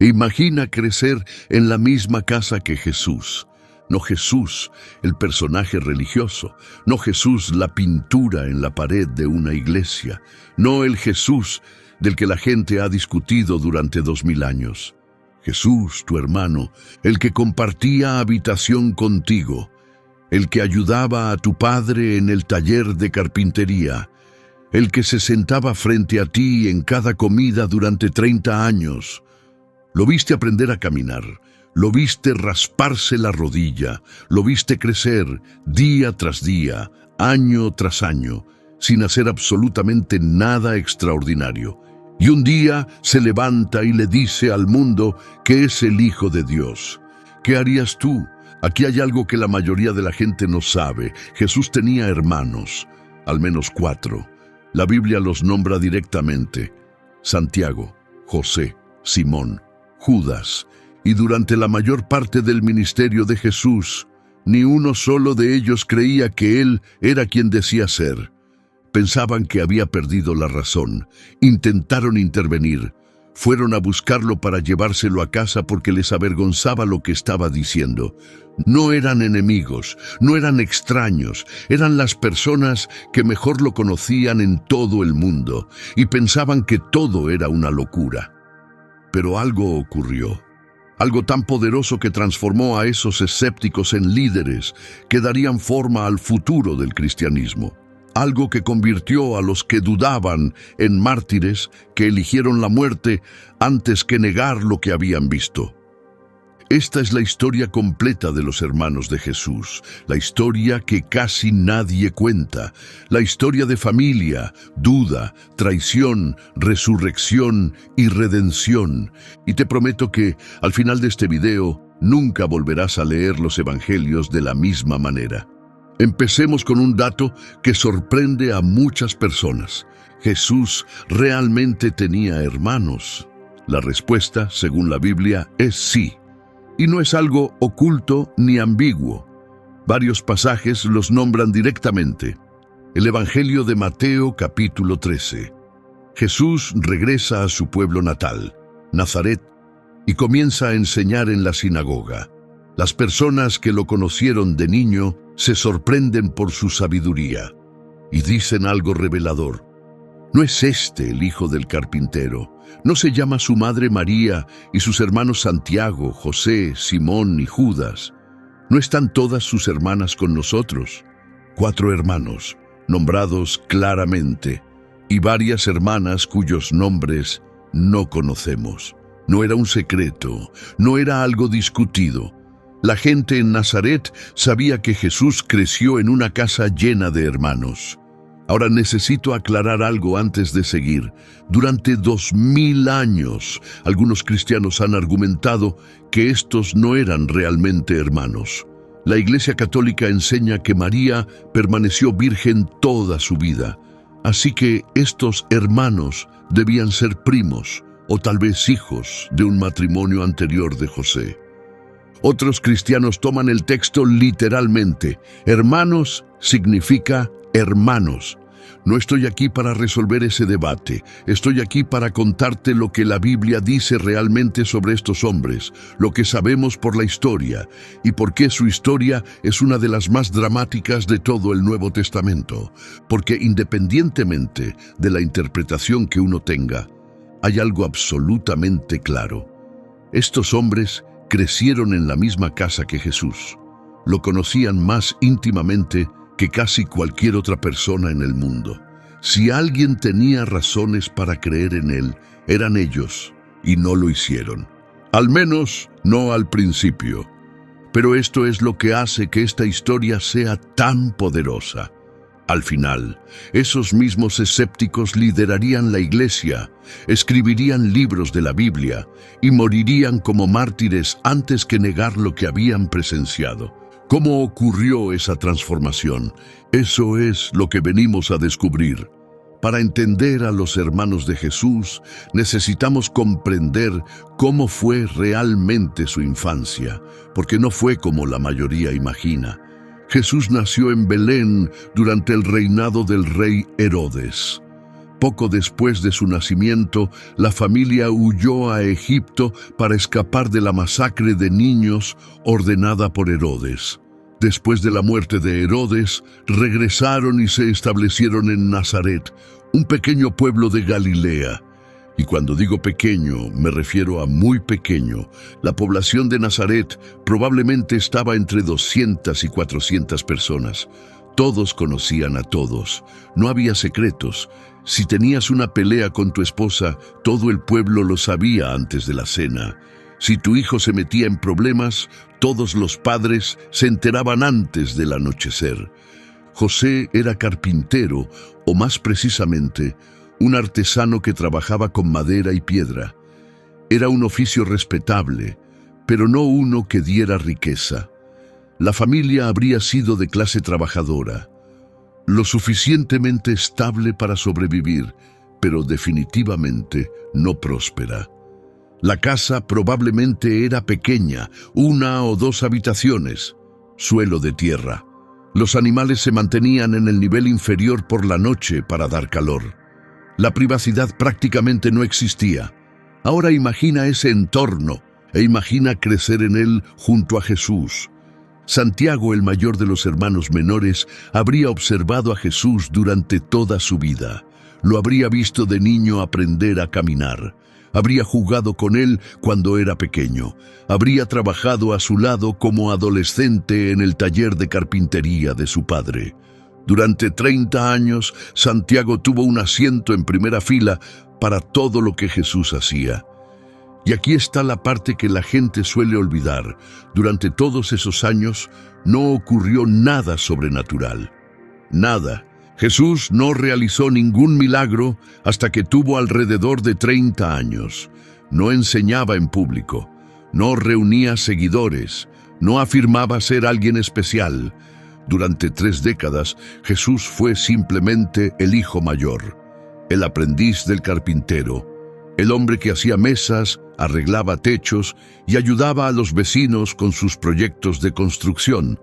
Imagina crecer en la misma casa que Jesús. No Jesús, el personaje religioso. No Jesús, la pintura en la pared de una iglesia. No el Jesús del que la gente ha discutido durante 2000 años. Jesús, tu hermano, el que compartía habitación contigo, el que ayudaba a tu padre en el taller de carpintería, el que se sentaba frente a ti en cada comida durante 30 años. Lo viste aprender a caminar, lo viste rasparse la rodilla, lo viste crecer día tras día, año tras año, sin hacer absolutamente nada extraordinario. Y un día se levanta y le dice al mundo que es el Hijo de Dios. ¿Qué harías tú? Aquí hay algo que la mayoría de la gente no sabe. Jesús tenía hermanos, al menos 4. La Biblia los nombra directamente: Santiago, José, Simón, Judas. Y durante la mayor parte del ministerio de Jesús, ni uno solo de ellos creía que Él era quien decía ser. Pensaban que había perdido la razón. Intentaron intervenir. Fueron a buscarlo para llevárselo a casa porque les avergonzaba lo que estaba diciendo. No eran enemigos, no eran extraños, eran las personas que mejor lo conocían en todo el mundo y pensaban que todo era una locura. Pero algo ocurrió. Algo tan poderoso que transformó a esos escépticos en líderes que darían forma al futuro del cristianismo. Algo que convirtió a los que dudaban en mártires que eligieron la muerte antes que negar lo que habían visto. Esta es la historia completa de los hermanos de Jesús, la historia que casi nadie cuenta, la historia de familia, duda, traición, resurrección y redención. Y te prometo que, al final de este video, nunca volverás a leer los evangelios de la misma manera. Empecemos con un dato que sorprende a muchas personas. ¿Jesús realmente tenía hermanos? La respuesta, según la Biblia, es sí. Y no es algo oculto ni ambiguo. Varios pasajes los nombran directamente. El Evangelio de Mateo, capítulo 13. Jesús regresa a su pueblo natal, Nazaret, y comienza a enseñar en la sinagoga. Las personas que lo conocieron de niño se sorprenden por su sabiduría y dicen algo revelador. ¿No es este el hijo del carpintero? ¿No se llama su madre María y sus hermanos Santiago, José, Simón y Judas? ¿No están todas sus hermanas con nosotros? 4 hermanos, nombrados claramente, y varias hermanas cuyos nombres no conocemos. No era un secreto, no era algo discutido. La gente en Nazaret sabía que Jesús creció en una casa llena de hermanos. Ahora necesito aclarar algo antes de seguir. Durante 2000 años, algunos cristianos han argumentado que estos no eran realmente hermanos. La Iglesia Católica enseña que María permaneció virgen toda su vida. Así que estos hermanos debían ser primos o tal vez hijos de un matrimonio anterior de José. Otros cristianos toman el texto literalmente. Hermanos significa hermanos. No estoy aquí para resolver ese debate. Estoy aquí para contarte lo que la Biblia dice realmente sobre estos hombres, lo que sabemos por la historia y por qué su historia es una de las más dramáticas de todo el Nuevo Testamento. Porque independientemente de la interpretación que uno tenga, hay algo absolutamente claro. Estos hombres crecieron en la misma casa que Jesús. Lo conocían más íntimamente que casi cualquier otra persona en el mundo. Si alguien tenía razones para creer en él, eran ellos, y no lo hicieron. Al menos no al principio. Pero esto es lo que hace que esta historia sea tan poderosa. Al final, esos mismos escépticos liderarían la iglesia, escribirían libros de la Biblia y morirían como mártires antes que negar lo que habían presenciado. ¿Cómo ocurrió esa transformación? Eso es lo que venimos a descubrir. Para entender a los hermanos de Jesús, necesitamos comprender cómo fue realmente su infancia, porque no fue como la mayoría imagina. Jesús nació en Belén durante el reinado del rey Herodes. Poco después de su nacimiento, la familia huyó a Egipto para escapar de la masacre de niños ordenada por Herodes. Después de la muerte de Herodes, regresaron y se establecieron en Nazaret, un pequeño pueblo de Galilea. Y cuando digo pequeño, me refiero a muy pequeño. La población de Nazaret probablemente estaba entre 200 y 400 personas. Todos conocían a todos. No había secretos. Si tenías una pelea con tu esposa, todo el pueblo lo sabía antes de la cena. Si tu hijo se metía en problemas, todos los padres se enteraban antes del anochecer. José era carpintero, o más precisamente, un artesano que trabajaba con madera y piedra. Era un oficio respetable, pero no uno que diera riqueza. La familia habría sido de clase trabajadora, lo suficientemente estable para sobrevivir, pero definitivamente no próspera. La casa probablemente era pequeña, 1 o 2 habitaciones, suelo de tierra. Los animales se mantenían en el nivel inferior por la noche para dar calor. La privacidad prácticamente no existía. Ahora imagina ese entorno e imagina crecer en él junto a Jesús. Santiago, el mayor de los hermanos menores, habría observado a Jesús durante toda su vida. Lo habría visto de niño aprender a caminar. Habría jugado con él cuando era pequeño. Habría trabajado a su lado como adolescente en el taller de carpintería de su padre. Durante 30 años, Santiago tuvo un asiento en primera fila para todo lo que Jesús hacía. Y aquí está la parte que la gente suele olvidar. Durante todos esos años no ocurrió nada sobrenatural. Nada. Jesús no realizó ningún milagro hasta que tuvo alrededor de 30 años. No enseñaba en público, no reunía seguidores, no afirmaba ser alguien especial. Durante 3 décadas, Jesús fue simplemente el hijo mayor, el aprendiz del carpintero, el hombre que hacía mesas, arreglaba techos y ayudaba a los vecinos con sus proyectos de construcción.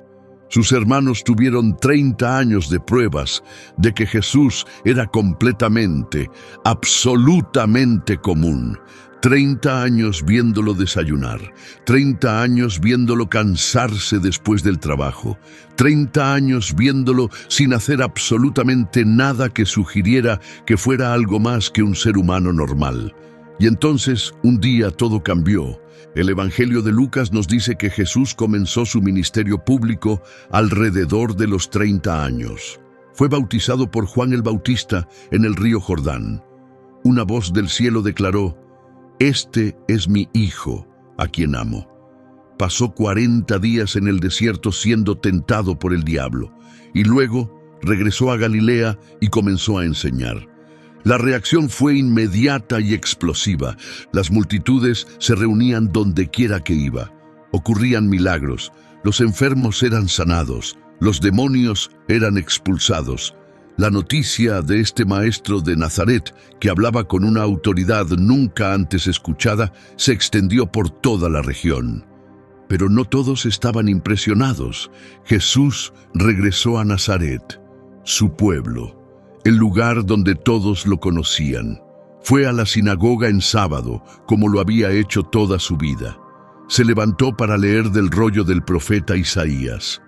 Sus hermanos tuvieron 30 años de pruebas de que Jesús era completamente, absolutamente común. 30 años viéndolo desayunar, 30 años viéndolo cansarse después del trabajo, 30 años viéndolo sin hacer absolutamente nada que sugiriera que fuera algo más que un ser humano normal. Y entonces, un día todo cambió. El Evangelio de Lucas nos dice que Jesús comenzó su ministerio público alrededor de los 30 años. Fue bautizado por Juan el Bautista en el río Jordán. Una voz del cielo declaró: «Este es mi Hijo, a quien amo». Pasó 40 días en el desierto siendo tentado por el diablo, y luego regresó a Galilea y comenzó a enseñar. La reacción fue inmediata y explosiva. Las multitudes se reunían donde quiera que iba. Ocurrían milagros. Los enfermos eran sanados. Los demonios eran expulsados. La noticia de este maestro de Nazaret, que hablaba con una autoridad nunca antes escuchada, se extendió por toda la región. Pero no todos estaban impresionados. Jesús regresó a Nazaret, su pueblo, el lugar donde todos lo conocían. Fue a la sinagoga en sábado, como lo había hecho toda su vida. Se levantó para leer del rollo del profeta Isaías.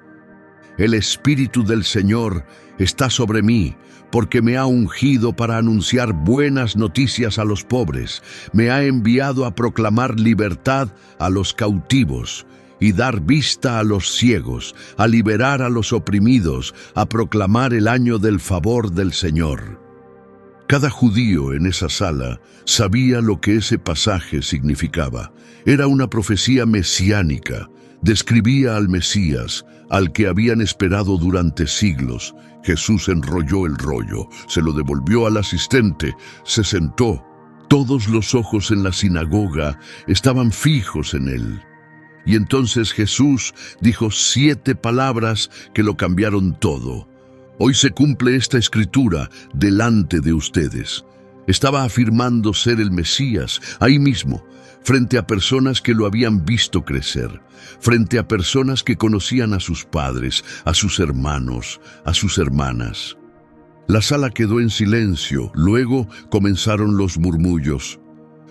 «El Espíritu del Señor está sobre mí, porque me ha ungido para anunciar buenas noticias a los pobres. Me ha enviado a proclamar libertad a los cautivos y dar vista a los ciegos, a liberar a los oprimidos, a proclamar el año del favor del Señor». Cada judío en esa sala sabía lo que ese pasaje significaba. Era una profecía mesiánica. Describía al Mesías, al que habían esperado durante siglos. Jesús enrolló el rollo, se lo devolvió al asistente, se sentó. Todos los ojos en la sinagoga estaban fijos en él. Y entonces Jesús dijo 7 palabras que lo cambiaron todo. «Hoy se cumple esta escritura delante de ustedes». Estaba afirmando ser el Mesías, ahí mismo, frente a personas que lo habían visto crecer, frente a personas que conocían a sus padres, a sus hermanos, a sus hermanas. La sala quedó en silencio, luego comenzaron los murmullos.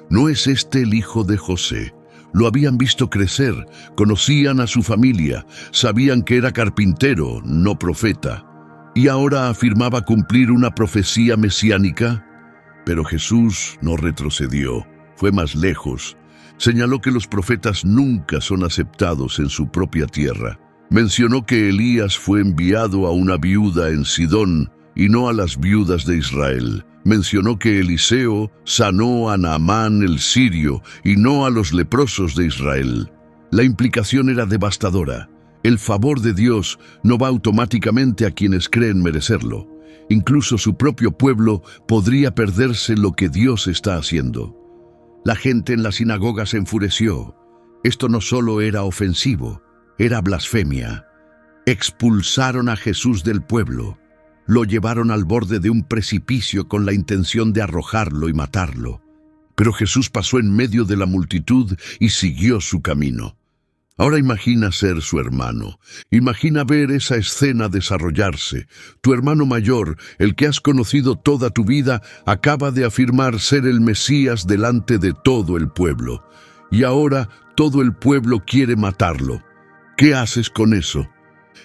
¿No es este el hijo de José? Lo habían visto crecer, conocían a su familia, sabían que era carpintero, no profeta. ¿Y ahora afirmaba cumplir una profecía mesiánica? Pero Jesús no retrocedió, fue más lejos. Señaló que los profetas nunca son aceptados en su propia tierra. Mencionó que Elías fue enviado a una viuda en Sidón y no a las viudas de Israel. Mencionó que Eliseo sanó a Naamán el sirio y no a los leprosos de Israel. La implicación era devastadora. El favor de Dios no va automáticamente a quienes creen merecerlo. Incluso su propio pueblo podría perderse lo que Dios está haciendo. La gente en la sinagoga se enfureció. Esto no solo era ofensivo, era blasfemia. Expulsaron a Jesús del pueblo. Lo llevaron al borde de un precipicio con la intención de arrojarlo y matarlo. Pero Jesús pasó en medio de la multitud y siguió su camino. Ahora imagina ser su hermano. Imagina ver esa escena desarrollarse. Tu hermano mayor, el que has conocido toda tu vida, acaba de afirmar ser el Mesías delante de todo el pueblo. Y ahora todo el pueblo quiere matarlo. ¿Qué haces con eso?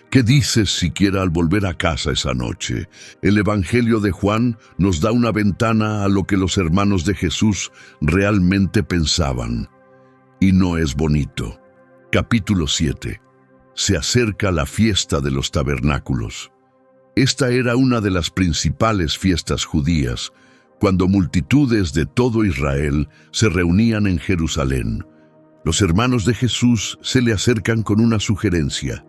¿Qué dices siquiera al volver a casa esa noche? El Evangelio de Juan nos da una ventana a lo que los hermanos de Jesús realmente pensaban. Y no es bonito. Capítulo 7. Se acerca la fiesta de los tabernáculos. Esta era una de las principales fiestas judías, cuando multitudes de todo Israel se reunían en Jerusalén. Los hermanos de Jesús se le acercan con una sugerencia.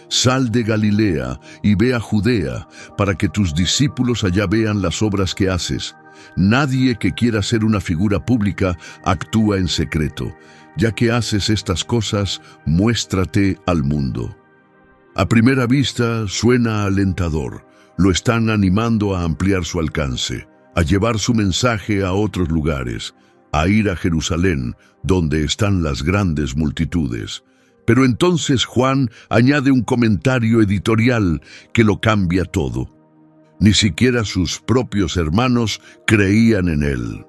Sal de Galilea y ve a Judea, para que tus discípulos allá vean las obras que haces. Nadie que quiera ser una figura pública actúa en secreto. Ya que haces estas cosas, muéstrate al mundo. A primera vista suena alentador. Lo están animando a ampliar su alcance, a llevar su mensaje a otros lugares, a ir a Jerusalén, donde están las grandes multitudes. Pero entonces Juan añade un comentario editorial que lo cambia todo. Ni siquiera sus propios hermanos creían en él.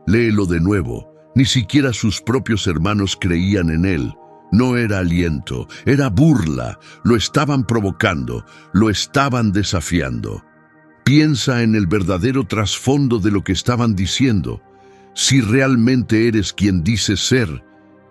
Léelo de nuevo. Ni siquiera sus propios hermanos creían en él. No era aliento, era burla. Lo estaban provocando, lo estaban desafiando. Piensa en el verdadero trasfondo de lo que estaban diciendo. Si realmente eres quien dices ser,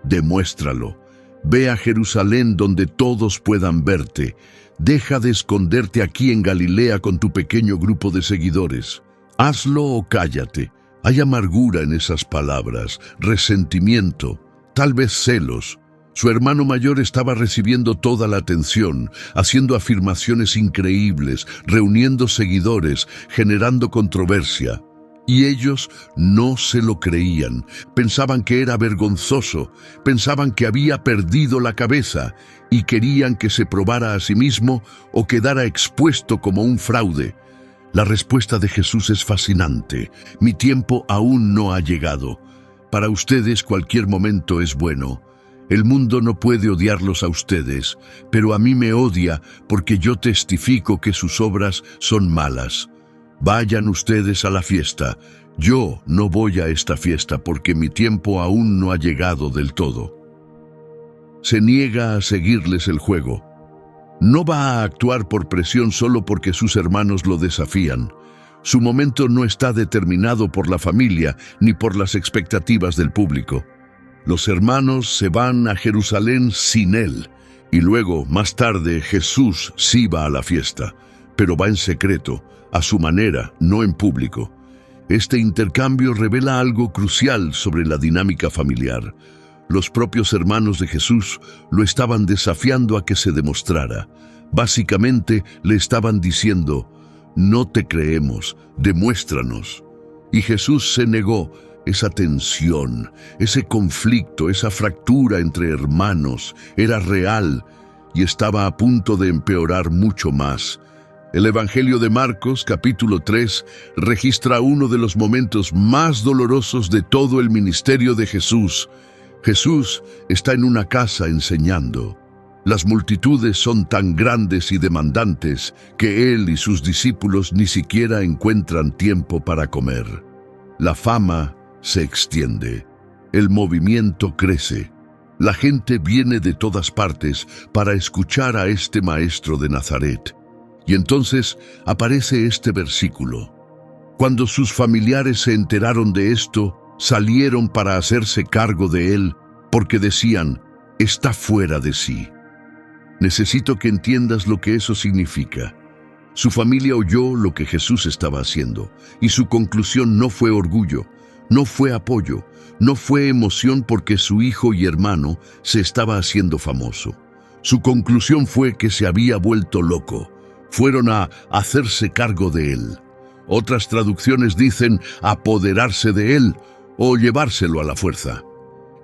demuéstralo. Ve a Jerusalén donde todos puedan verte. Deja de esconderte aquí en Galilea con tu pequeño grupo de seguidores. Hazlo o cállate. Hay amargura en esas palabras, resentimiento, tal vez celos. Su hermano mayor estaba recibiendo toda la atención, haciendo afirmaciones increíbles, reuniendo seguidores, generando controversia. Y ellos no se lo creían, pensaban que era vergonzoso, pensaban que había perdido la cabeza y querían que se probara a sí mismo o quedara expuesto como un fraude. La respuesta de Jesús es fascinante. Mi tiempo aún no ha llegado. Para ustedes cualquier momento es bueno. El mundo no puede odiarlos a ustedes, pero a mí me odia porque yo testifico que sus obras son malas. Vayan ustedes a la fiesta. Yo no voy a esta fiesta porque mi tiempo aún no ha llegado del todo. Se niega a seguirles el juego. No va a actuar por presión solo porque sus hermanos lo desafían. Su momento no está determinado por la familia ni por las expectativas del público. Los hermanos se van a Jerusalén sin él, y luego, más tarde, Jesús sí va a la fiesta, pero va en secreto, a su manera, no en público. Este intercambio revela algo crucial sobre la dinámica familiar. Los propios hermanos de Jesús lo estaban desafiando a que se demostrara. Básicamente le estaban diciendo, no te creemos, demuéstranos. Y Jesús se negó. Esa tensión, ese conflicto, esa fractura entre hermanos era real y estaba a punto de empeorar mucho más. El Evangelio de Marcos, capítulo 3, registra uno de los momentos más dolorosos de todo el ministerio de Jesús. Jesús está en una casa enseñando. Las multitudes son tan grandes y demandantes que él y sus discípulos ni siquiera encuentran tiempo para comer. La fama se extiende, el movimiento crece. La gente viene de todas partes para escuchar a este maestro de Nazaret. Y entonces aparece este versículo. Cuando sus familiares se enteraron de esto, salieron para hacerse cargo de él, porque decían, está fuera de sí. Necesito que entiendas lo que eso significa. Su familia oyó lo que Jesús estaba haciendo, y su conclusión no fue orgullo, no fue apoyo, no fue emoción porque su hijo y hermano se estaba haciendo famoso. Su conclusión fue que se había vuelto loco. Fueron a hacerse cargo de él. Otras traducciones dicen apoderarse de él o llevárselo a la fuerza.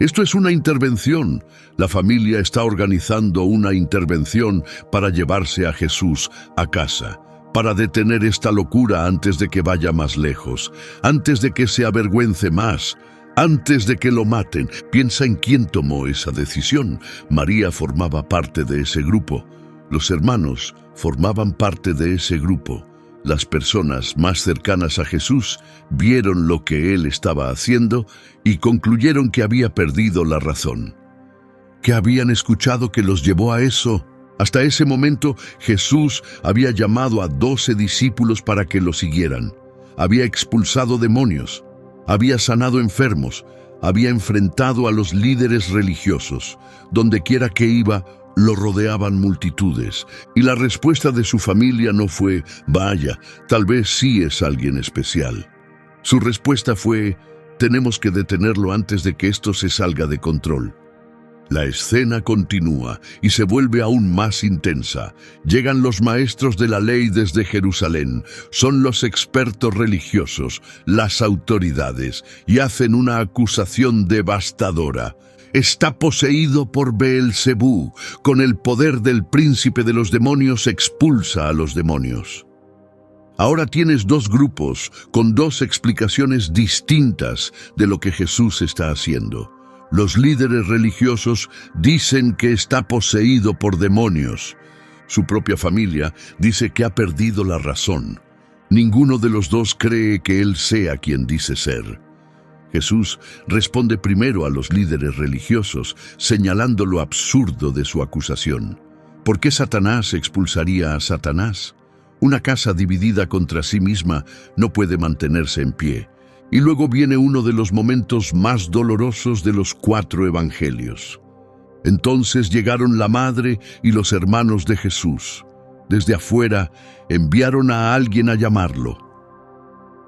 Esto es una intervención. La familia está organizando una intervención para llevarse a Jesús a casa, para detener esta locura antes de que vaya más lejos, antes de que se avergüence más, antes de que lo maten. Piensa en quién tomó esa decisión. María formaba parte de ese grupo. Los hermanos formaban parte de ese grupo. Las personas más cercanas a Jesús vieron lo que él estaba haciendo y concluyeron que había perdido la razón. ¿Qué habían escuchado que los llevó a eso? Hasta ese momento, Jesús había llamado a 12 discípulos para que lo siguieran. Había expulsado demonios, había sanado enfermos, había enfrentado a los líderes religiosos. Donde quiera que iba, lo rodeaban multitudes, y la respuesta de su familia no fue, vaya, tal vez sí es alguien especial. Su respuesta fue, tenemos que detenerlo antes de que esto se salga de control. La escena continúa y se vuelve aún más intensa. Llegan los maestros de la ley desde Jerusalén, son los expertos religiosos, las autoridades, y hacen una acusación devastadora. Está poseído por Beelzebú. Con el poder del príncipe de los demonios expulsa a los demonios. Ahora tienes dos grupos con dos explicaciones distintas de lo que Jesús está haciendo. Los líderes religiosos dicen que está poseído por demonios. Su propia familia dice que ha perdido la razón. Ninguno de los dos cree que él sea quien dice ser. Jesús responde primero a los líderes religiosos, señalando lo absurdo de su acusación. ¿Por qué Satanás expulsaría a Satanás? Una casa dividida contra sí misma no puede mantenerse en pie. Y luego viene uno de los momentos más dolorosos de los 4 evangelios. Entonces llegaron la madre y los hermanos de Jesús. Desde afuera enviaron a alguien a llamarlo.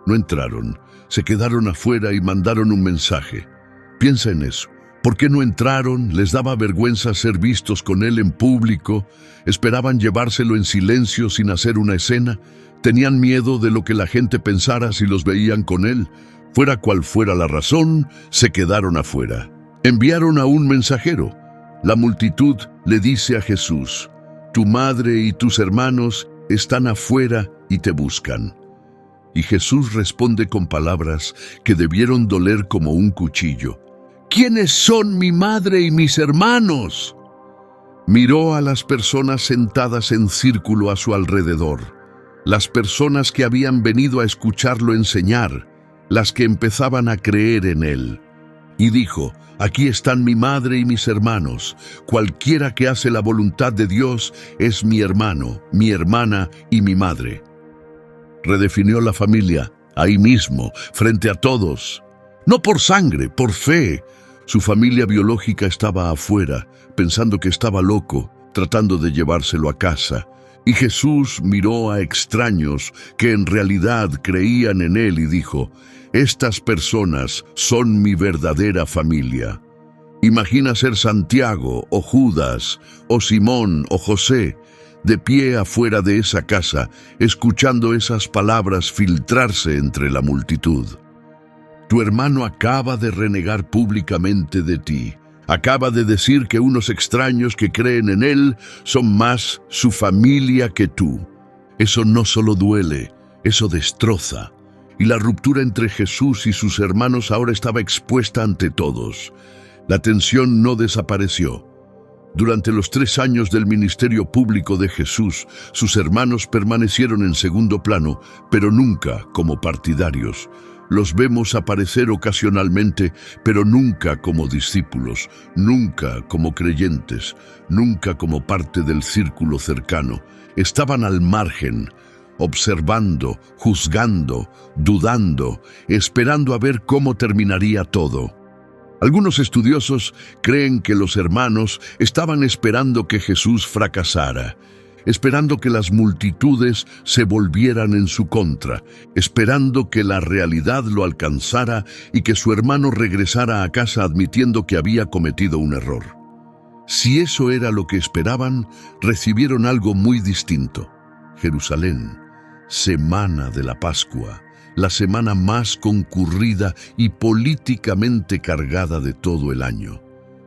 No entraron, se quedaron afuera y mandaron un mensaje. Piensa en eso. ¿Por qué no entraron? ¿Les daba vergüenza ser vistos con él en público? ¿Esperaban llevárselo en silencio sin hacer una escena? ¿Tenían miedo de lo que la gente pensara si los veían con él? Fuera cual fuera la razón, se quedaron afuera. Enviaron a un mensajero. La multitud le dice a Jesús, tu madre y tus hermanos están afuera y te buscan. Y Jesús responde con palabras que debieron doler como un cuchillo. ¿Quiénes son mi madre y mis hermanos? Miró a las personas sentadas en círculo a su alrededor, las personas que habían venido a escucharlo enseñar, las que empezaban a creer en él. Y dijo, aquí están mi madre y mis hermanos. Cualquiera que hace la voluntad de Dios es mi hermano, mi hermana y mi madre. Redefinió la familia, ahí mismo, frente a todos. No por sangre, por fe. Su familia biológica estaba afuera, pensando que estaba loco, tratando de llevárselo a casa. Y Jesús miró a extraños que en realidad creían en él y dijo, estas personas son mi verdadera familia. Imagina ser Santiago, o Judas, o Simón, o José, de pie afuera de esa casa, escuchando esas palabras filtrarse entre la multitud. Tu hermano acaba de renegar públicamente de ti. Acaba de decir que unos extraños que creen en él son más su familia que tú. Eso no solo duele, eso destroza. Y la ruptura entre Jesús y sus hermanos ahora estaba expuesta ante todos. La tensión no desapareció. Durante los 3 años del ministerio público de Jesús, sus hermanos permanecieron en segundo plano, pero nunca como partidarios. Los vemos aparecer ocasionalmente, pero nunca como discípulos, nunca como creyentes, nunca como parte del círculo cercano. Estaban al margen, observando, juzgando, dudando, esperando a ver cómo terminaría todo. Algunos estudiosos creen que los hermanos estaban esperando que Jesús fracasara, esperando que las multitudes se volvieran en su contra, esperando que la realidad lo alcanzara y que su hermano regresara a casa admitiendo que había cometido un error. Si eso era lo que esperaban, recibieron algo muy distinto. Jerusalén, semana de la Pascua, la semana más concurrida y políticamente cargada de todo el año.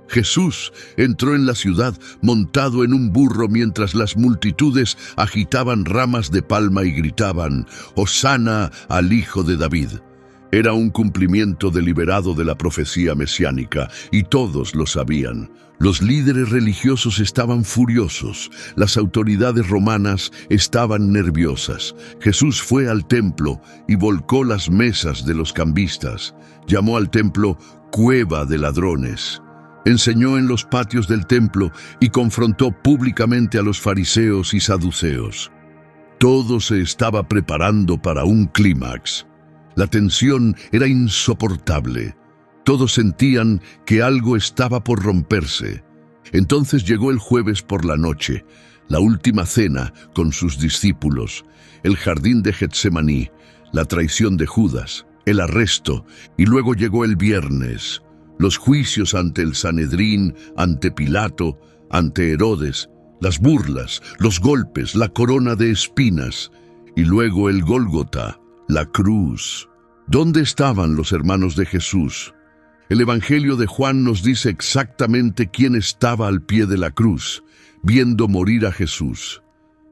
Jesús entró en la ciudad montado en un burro mientras las multitudes agitaban ramas de palma y gritaban, «Hosana al Hijo de David». Era un cumplimiento deliberado de la profecía mesiánica, y todos lo sabían. Los líderes religiosos estaban furiosos, las autoridades romanas estaban nerviosas. Jesús fue al templo y volcó las mesas de los cambistas. Llamó al templo «cueva de ladrones». Enseñó en los patios del templo y confrontó públicamente a los fariseos y saduceos. Todo se estaba preparando para un clímax. La tensión era insoportable. Todos sentían que algo estaba por romperse. Entonces llegó el jueves por la noche, la última cena con sus discípulos, el jardín de Getsemaní, la traición de Judas, el arresto, y luego llegó el viernes, los juicios ante el Sanedrín, ante Pilato, ante Herodes, las burlas, los golpes, la corona de espinas, y luego el Gólgota, la cruz. ¿Dónde estaban los hermanos de Jesús? El Evangelio de Juan nos dice exactamente quién estaba al pie de la cruz, viendo morir a Jesús.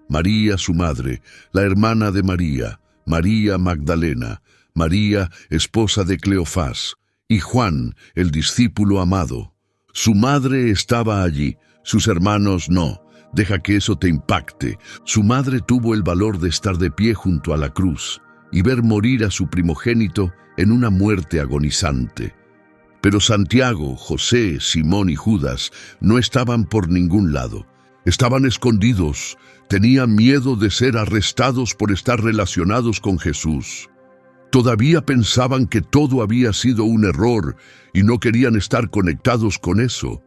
María, su madre, la hermana de María, María Magdalena, María, esposa de Cleofás, y Juan, el discípulo amado. Su madre estaba allí, sus hermanos no. Deja que eso te impacte. Su madre tuvo el valor de estar de pie junto a la cruz y ver morir a su primogénito en una muerte agonizante. Pero Santiago, José, Simón y Judas no estaban por ningún lado. Estaban escondidos, tenían miedo de ser arrestados por estar relacionados con Jesús. Todavía pensaban que todo había sido un error y no querían estar conectados con eso.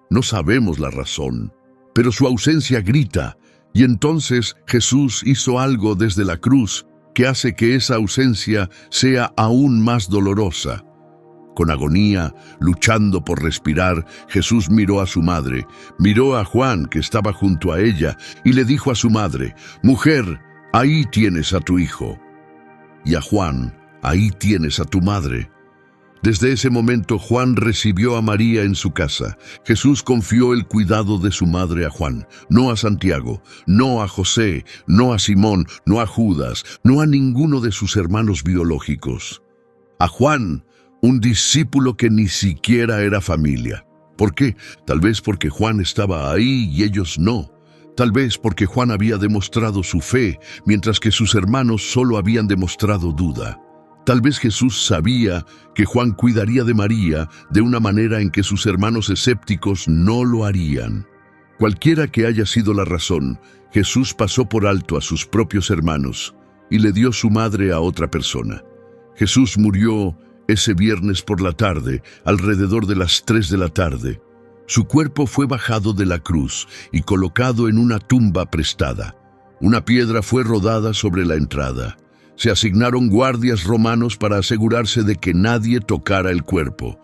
No sabemos la razón, pero su ausencia grita, y entonces Jesús hizo algo desde la cruz que hace que esa ausencia sea aún más dolorosa. Con agonía, luchando por respirar, Jesús miró a su madre, miró a Juan, que estaba junto a ella, y le dijo a su madre, «Mujer, ahí tienes a tu hijo». Y a Juan, «Ahí tienes a tu madre». Desde ese momento Juan recibió a María en su casa. Jesús confió el cuidado de su madre a Juan, no a Santiago, no a José, no a Simón, no a Judas, no a ninguno de sus hermanos biológicos. A Juan, un discípulo que ni siquiera era familia. ¿Por qué? Tal vez porque Juan estaba ahí y ellos no. Tal vez porque Juan había demostrado su fe, mientras que sus hermanos solo habían demostrado duda. Tal vez Jesús sabía que Juan cuidaría de María de una manera en que sus hermanos escépticos no lo harían. Cualquiera que haya sido la razón, Jesús pasó por alto a sus propios hermanos y le dio su madre a otra persona. Jesús murió ese viernes por la tarde, alrededor de las 3 de la tarde. Su cuerpo fue bajado de la cruz y colocado en una tumba prestada. Una piedra fue rodada sobre la entrada. Se asignaron guardias romanos para asegurarse de que nadie tocara el cuerpo.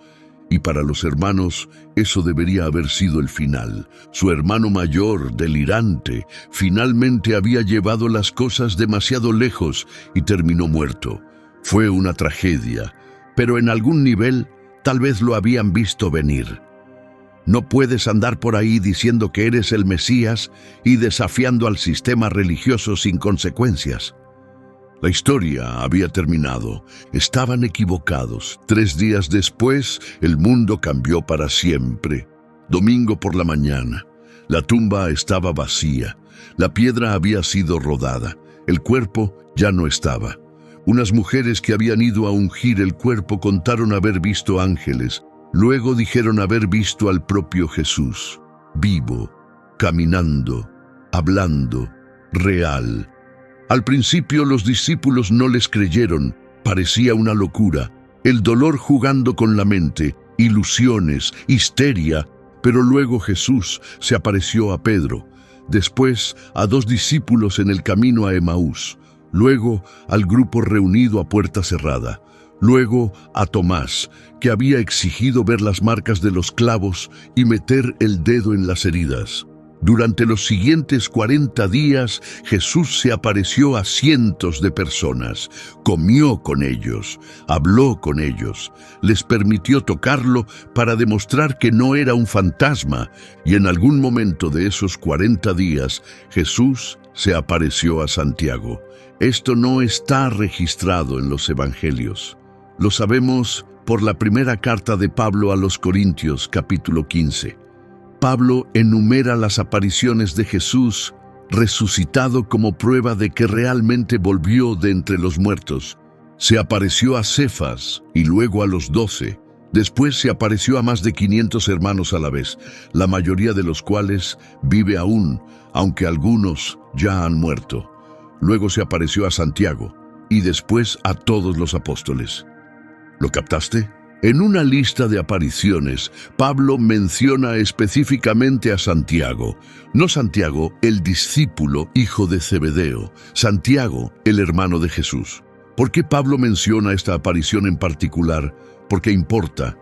Y para los hermanos, eso debería haber sido el final. Su hermano mayor, delirante, finalmente había llevado las cosas demasiado lejos y terminó muerto. Fue una tragedia, pero en algún nivel tal vez lo habían visto venir. No puedes andar por ahí diciendo que eres el Mesías y desafiando al sistema religioso sin consecuencias. La historia había terminado. Estaban equivocados. 3 días después, el mundo cambió para siempre. Domingo por la mañana. La tumba estaba vacía. La piedra había sido rodada. El cuerpo ya no estaba. Unas mujeres que habían ido a ungir el cuerpo contaron haber visto ángeles. Luego dijeron haber visto al propio Jesús, vivo, caminando, hablando, real. Al principio los discípulos no les creyeron. Parecía una locura. El dolor jugando con la mente, ilusiones, histeria. Pero luego Jesús se apareció a Pedro, después a 2 discípulos en el camino a Emaús, luego al grupo reunido a puerta cerrada, luego a Tomás, que había exigido ver las marcas de los clavos y meter el dedo en las heridas. Durante los siguientes 40 días, Jesús se apareció a cientos de personas, comió con ellos, habló con ellos, les permitió tocarlo para demostrar que no era un fantasma, y en algún momento de esos 40 días, Jesús se apareció a Santiago. Esto no está registrado en los evangelios. Lo sabemos por la primera carta de Pablo a los Corintios, capítulo 15. Pablo enumera las apariciones de Jesús resucitado como prueba de que realmente volvió de entre los muertos. Se apareció a Cefas y luego a los 12. Después se apareció a más de 500 hermanos a la vez, la mayoría de los cuales vive aún, aunque algunos ya han muerto. Luego se apareció a Santiago y después a todos los apóstoles. ¿Lo captaste? En una lista de apariciones, Pablo menciona específicamente a Santiago. No Santiago, el discípulo, hijo de Zebedeo. Santiago, el hermano de Jesús. ¿Por qué Pablo menciona esta aparición en particular? Porque importa,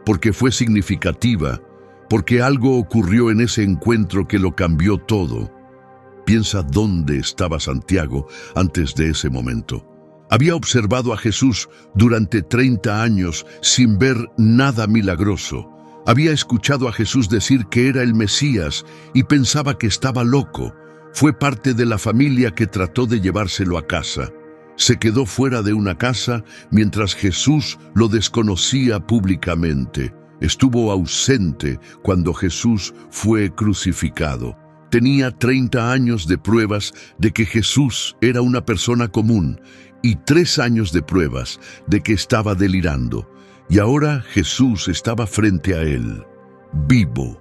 porque fue significativa, porque algo ocurrió en ese encuentro que lo cambió todo. Piensa dónde estaba Santiago antes de ese momento. Había observado a Jesús durante 30 años sin ver nada milagroso. Había escuchado a Jesús decir que era el Mesías y pensaba que estaba loco. Fue parte de la familia que trató de llevárselo a casa. Se quedó fuera de una casa mientras Jesús lo desconocía públicamente. Estuvo ausente cuando Jesús fue crucificado. Tenía 30 años de pruebas de que Jesús era una persona común y 3 años de pruebas de que estaba delirando. Y ahora Jesús estaba frente a él, vivo.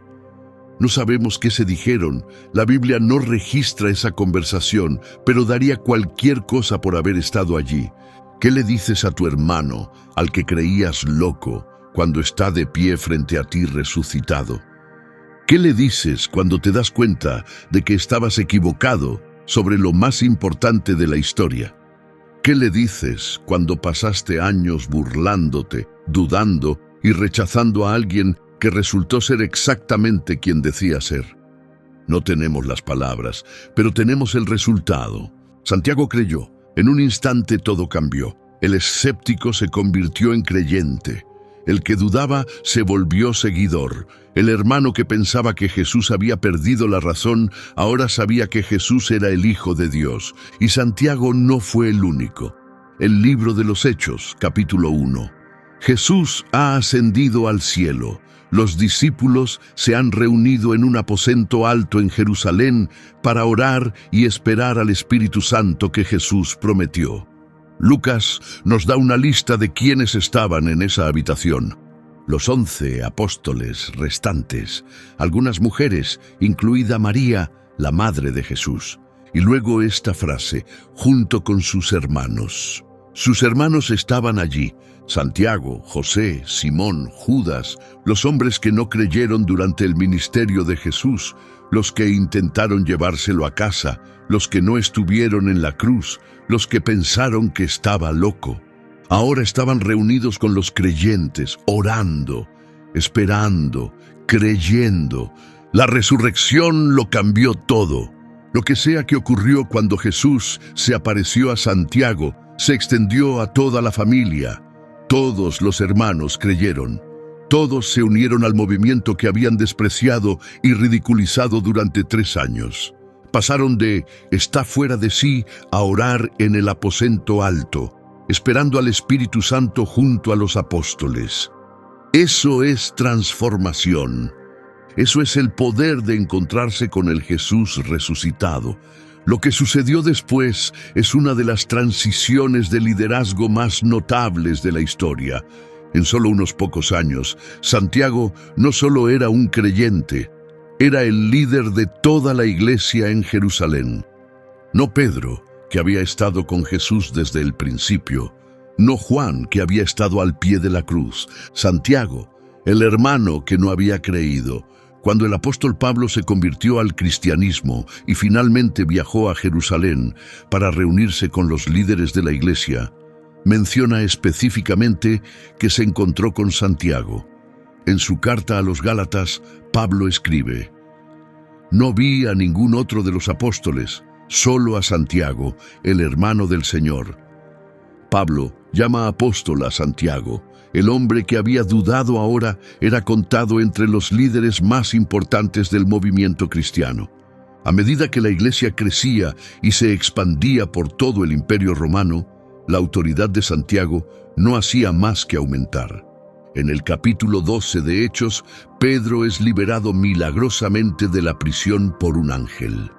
No sabemos qué se dijeron. La Biblia no registra esa conversación, pero daría cualquier cosa por haber estado allí. ¿Qué le dices a tu hermano, al que creías loco, cuando está de pie frente a ti resucitado? ¿Qué le dices cuando te das cuenta de que estabas equivocado sobre lo más importante de la historia? ¿Qué le dices cuando pasaste años burlándote, dudando y rechazando a alguien que resultó ser exactamente quien decía ser? No tenemos las palabras, pero tenemos el resultado. Santiago creyó. En un instante todo cambió. El escéptico se convirtió en creyente. El que dudaba se volvió seguidor. El hermano que pensaba que Jesús había perdido la razón, ahora sabía que Jesús era el Hijo de Dios. Y Santiago no fue el único. El libro de los Hechos, capítulo 1. Jesús ha ascendido al cielo. Los discípulos se han reunido en un aposento alto en Jerusalén para orar y esperar al Espíritu Santo que Jesús prometió. Lucas nos da una lista de quienes estaban en esa habitación. Los 11 apóstoles restantes, algunas mujeres, incluida María, la madre de Jesús. Y luego esta frase, junto con sus hermanos. Sus hermanos estaban allí, Santiago, José, Simón, Judas, los hombres que no creyeron durante el ministerio de Jesús, los que intentaron llevárselo a casa, los que no estuvieron en la cruz, los que pensaron que estaba loco. Ahora estaban reunidos con los creyentes, orando, esperando, creyendo. La resurrección lo cambió todo. Lo que sea que ocurrió cuando Jesús se apareció a Santiago, se extendió a toda la familia. Todos los hermanos creyeron. Todos se unieron al movimiento que habían despreciado y ridiculizado durante 3 años. Pasaron de «está fuera de sí» a orar en el aposento alto, esperando al Espíritu Santo junto a los apóstoles. Eso es transformación. Eso es el poder de encontrarse con el Jesús resucitado. Lo que sucedió después es una de las transiciones de liderazgo más notables de la historia. En solo unos pocos años, Santiago no solo era un creyente, era el líder de toda la iglesia en Jerusalén. No Pedro, que había estado con Jesús desde el principio, no Juan, que había estado al pie de la cruz, Santiago, el hermano que no había creído. Cuando el apóstol Pablo se convirtió al cristianismo y finalmente viajó a Jerusalén para reunirse con los líderes de la iglesia, menciona específicamente que se encontró con Santiago. En su carta a los Gálatas, Pablo escribe: «No vi a ningún otro de los apóstoles, solo a Santiago, el hermano del Señor». Pablo llama apóstol a Santiago. El hombre que había dudado ahora era contado entre los líderes más importantes del movimiento cristiano. A medida que la iglesia crecía y se expandía por todo el Imperio Romano, la autoridad de Santiago no hacía más que aumentar. En el capítulo 12 de Hechos, Pedro es liberado milagrosamente de la prisión por un ángel.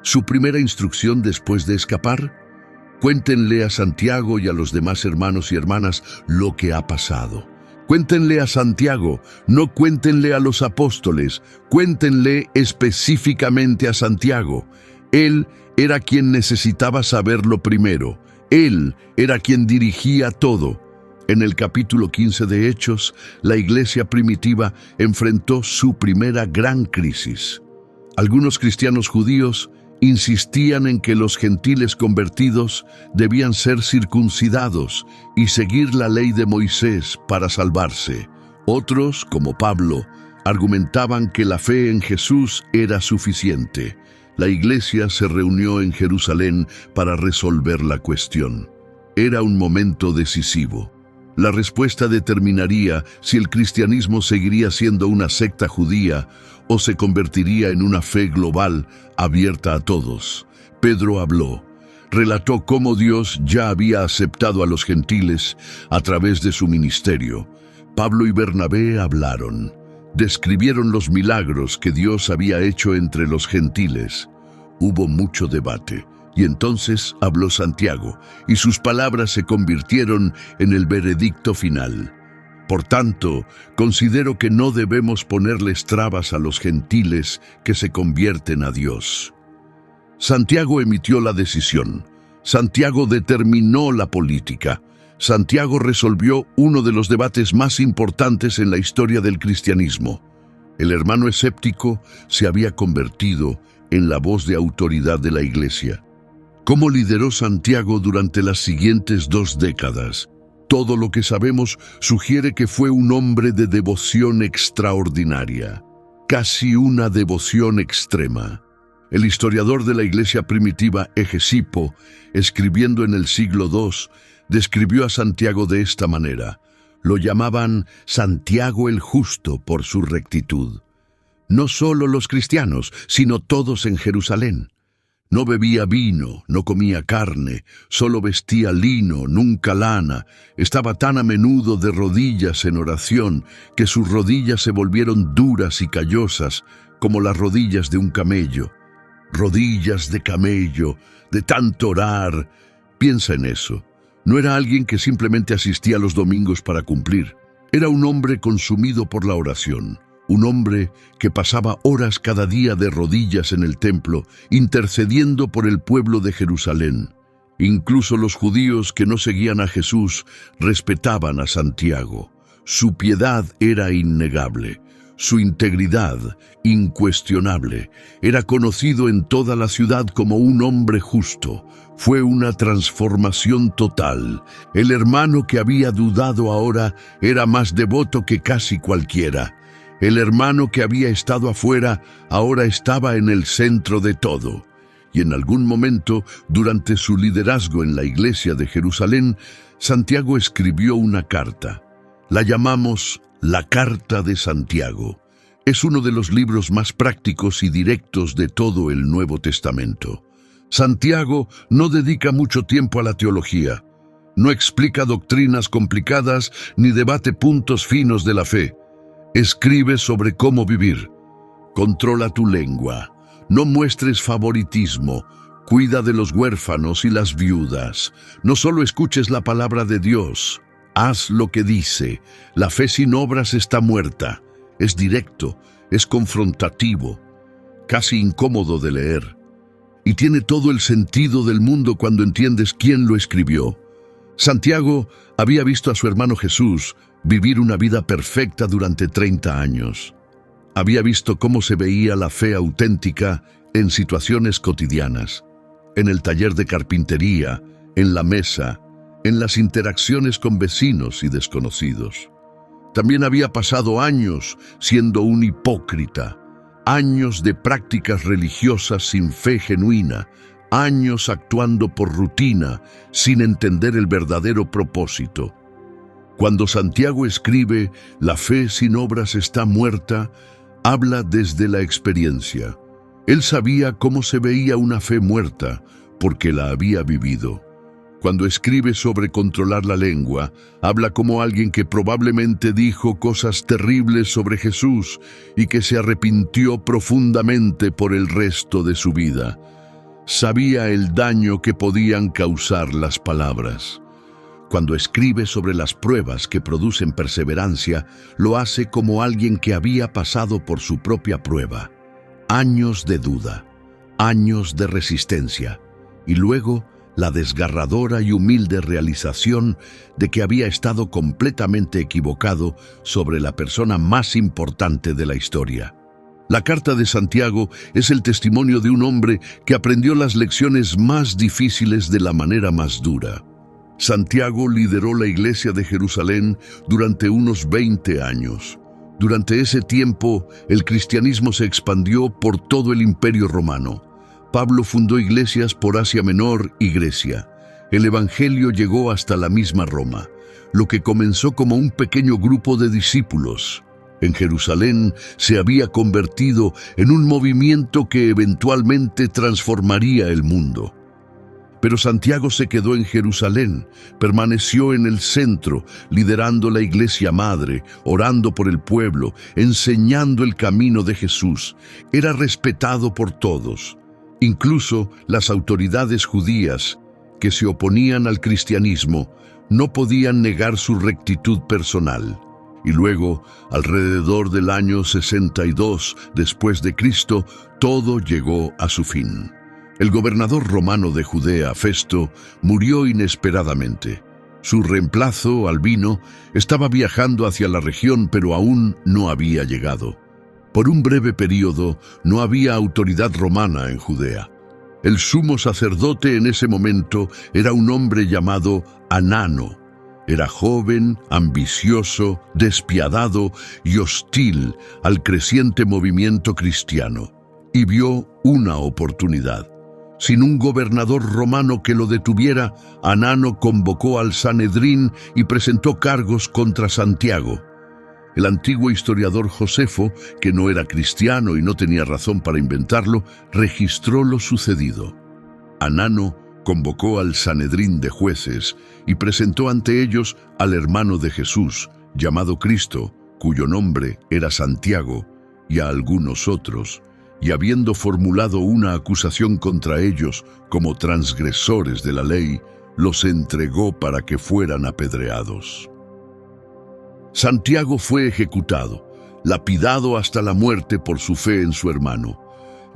Su primera instrucción después de escapar: cuéntenle a Santiago y a los demás hermanos y hermanas lo que ha pasado. Cuéntenle a Santiago, no cuéntenle a los apóstoles, cuéntenle específicamente a Santiago. Él era quien necesitaba saberlo primero. Él era quien dirigía todo. En el capítulo 15 de Hechos, la iglesia primitiva enfrentó su primera gran crisis. Algunos cristianos judíos insistían en que los gentiles convertidos debían ser circuncidados y seguir la ley de Moisés para salvarse. Otros, como Pablo, argumentaban que la fe en Jesús era suficiente. La iglesia se reunió en Jerusalén para resolver la cuestión. Era un momento decisivo. La respuesta determinaría si el cristianismo seguiría siendo una secta judía o se convertiría en una fe global abierta a todos. Pedro habló, relató cómo Dios ya había aceptado a los gentiles a través de su ministerio. Pablo y Bernabé hablaron, describieron los milagros que Dios había hecho entre los gentiles. Hubo mucho debate. Y entonces habló Santiago, y sus palabras se convirtieron en el veredicto final. Por tanto, considero que no debemos ponerles trabas a los gentiles que se convierten a Dios. Santiago emitió la decisión. Santiago determinó la política. Santiago resolvió uno de los debates más importantes en la historia del cristianismo. El hermano escéptico se había convertido en la voz de autoridad de la iglesia. ¿Cómo lideró Santiago durante las siguientes 2 décadas? Todo lo que sabemos sugiere que fue un hombre de devoción extraordinaria, casi una devoción extrema. El historiador de la iglesia primitiva Hegesipo, escribiendo en el siglo II, describió a Santiago de esta manera. Lo llamaban Santiago el Justo por su rectitud. No solo los cristianos, sino todos en Jerusalén. No bebía vino, no comía carne, solo vestía lino, nunca lana. Estaba tan a menudo de rodillas en oración que sus rodillas se volvieron duras y callosas como las rodillas de un camello. Rodillas de camello, de tanto orar. Piensa en eso. No era alguien que simplemente asistía los domingos para cumplir. Era un hombre consumido por la oración. Un hombre que pasaba horas cada día de rodillas en el templo, intercediendo por el pueblo de Jerusalén. Incluso los judíos que no seguían a Jesús respetaban a Santiago. Su piedad era innegable, su integridad incuestionable. Era conocido en toda la ciudad como un hombre justo. Fue una transformación total. El hermano que había dudado ahora era más devoto que casi cualquiera. El hermano que había estado afuera ahora estaba en el centro de todo. Y en algún momento, durante su liderazgo en la iglesia de Jerusalén, Santiago escribió una carta. La llamamos la Carta de Santiago. Es uno de los libros más prácticos y directos de todo el Nuevo Testamento. Santiago no dedica mucho tiempo a la teología. No explica doctrinas complicadas ni debate puntos finos de la fe. Escribe sobre cómo vivir. Controla tu lengua. No muestres favoritismo. Cuida de los huérfanos y las viudas. No solo escuches la palabra de Dios. Haz lo que dice. La fe sin obras está muerta. Es directo, es confrontativo, casi incómodo de leer. Y tiene todo el sentido del mundo cuando entiendes quién lo escribió. Santiago había visto a su hermano Jesús vivir una vida perfecta durante 30 años. Había visto cómo se veía la fe auténtica en situaciones cotidianas, en el taller de carpintería, en la mesa, en las interacciones con vecinos y desconocidos. También había pasado años siendo un hipócrita, años de prácticas religiosas sin fe genuina, años actuando por rutina, sin entender el verdadero propósito. Cuando Santiago escribe, la fe sin obras está muerta, habla desde la experiencia. Él sabía cómo se veía una fe muerta, porque la había vivido. Cuando escribe sobre controlar la lengua, habla como alguien que probablemente dijo cosas terribles sobre Jesús y que se arrepintió profundamente por el resto de su vida. Sabía el daño que podían causar las palabras. Cuando escribe sobre las pruebas que producen perseverancia, lo hace como alguien que había pasado por su propia prueba. Años de duda, años de resistencia, y luego la desgarradora y humilde realización de que había estado completamente equivocado sobre la persona más importante de la historia. La carta de Santiago es el testimonio de un hombre que aprendió las lecciones más difíciles de la manera más dura. Santiago lideró la iglesia de Jerusalén durante unos 20 años. Durante ese tiempo, el cristianismo se expandió por todo el Imperio Romano. Pablo fundó iglesias por Asia Menor y Grecia. El evangelio llegó hasta la misma Roma, lo que comenzó como un pequeño grupo de discípulos. En Jerusalén se había convertido en un movimiento que eventualmente transformaría el mundo. Pero Santiago se quedó en Jerusalén, permaneció en el centro, liderando la iglesia madre, orando por el pueblo, enseñando el camino de Jesús. Era respetado por todos. Incluso las autoridades judías, que se oponían al cristianismo, no podían negar su rectitud personal. Y luego, alrededor del año 62 después de Cristo, todo llegó a su fin. El gobernador romano de Judea, Festo, murió inesperadamente. Su reemplazo, Albino, estaba viajando hacia la región, pero aún no había llegado. Por un breve período no había autoridad romana en Judea. El sumo sacerdote en ese momento era un hombre llamado Anano. Era joven, ambicioso, despiadado y hostil al creciente movimiento cristiano, y vio una oportunidad. Sin un gobernador romano que lo detuviera, Anano convocó al Sanedrín y presentó cargos contra Santiago. El antiguo historiador Josefo, que no era cristiano y no tenía razón para inventarlo, registró lo sucedido. Anano convocó al Sanedrín de jueces y presentó ante ellos al hermano de Jesús, llamado Cristo, cuyo nombre era Santiago, y a algunos otros, y habiendo formulado una acusación contra ellos como transgresores de la ley, los entregó para que fueran apedreados. Santiago fue ejecutado, lapidado hasta la muerte por su fe en su hermano.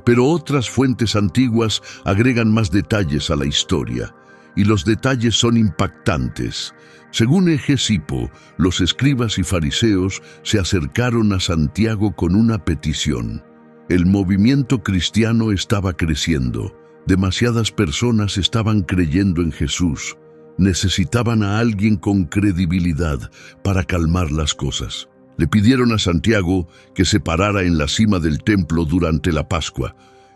Pero otras fuentes antiguas agregan más detalles a la historia, y los detalles son impactantes. Según Hegesipo, los escribas y fariseos se acercaron a Santiago con una petición. El movimiento cristiano estaba creciendo. Demasiadas personas estaban creyendo en Jesús. Necesitaban a alguien con credibilidad para calmar las cosas. Le pidieron a Santiago que se parara en la cima del templo durante la Pascua,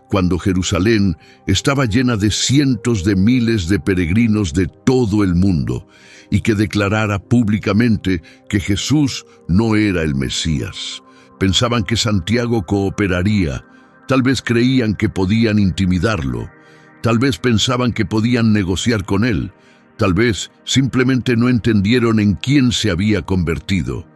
cuando Jerusalén estaba llena de cientos de miles de peregrinos de todo el mundo, y que declarara públicamente que Jesús no era el Mesías. Pensaban que Santiago cooperaría, tal vez creían que podían intimidarlo, tal vez pensaban que podían negociar con él, tal vez simplemente no entendieron en quién se había convertido.